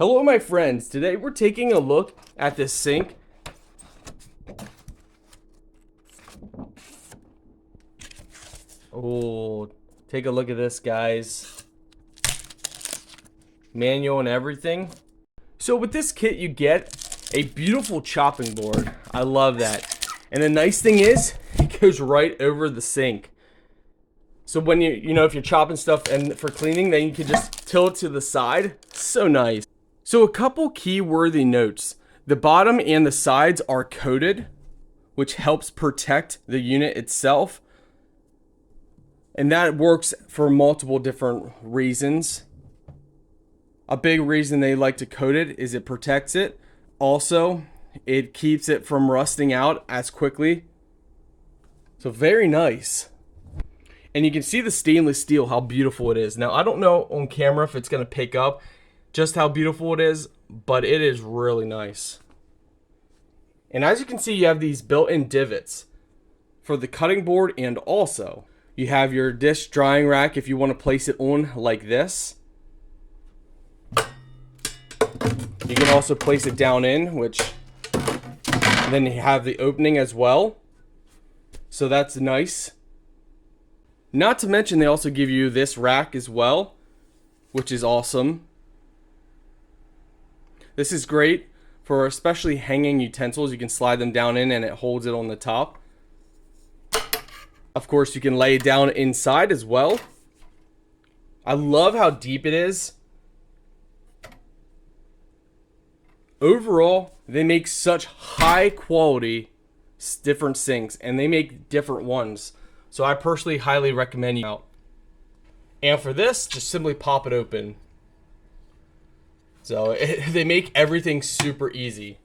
Hello my friends, today we're taking a look at this sink. Oh, take a look at this, guys. Manual and everything. So with this kit you get a beautiful chopping board. I love that. And the nice thing is, it goes right over the sink. So when if you're chopping stuff and for cleaning, then you can just tilt it to the side. So nice. So a couple key worthy notes. The bottom and the sides are coated, which helps protect the unit itself. And that works for multiple different reasons. A big reason they like to coat it is it protects it. Also, it keeps it from rusting out as quickly. So very nice. And you can see the stainless steel, how beautiful it is. Now, I don't know on camera if it's going to pick up just how beautiful it is, but it is really nice. And as you can see, you have these built-in divots for the cutting board, and also you have your dish drying rack if you want to place it on like this. You can also place it down in, which then you have the opening as well. So that's nice. Not to mention they also give you this rack as well, which is awesome. This is great for especially hanging utensils. You can slide them down in and it holds it on the top. Of course, you can lay it down inside as well. I love how deep it is. Overall, they make such high quality different sinks, and they make different ones. So I personally highly recommend you out. And for this, just simply pop it open. So they make everything super easy.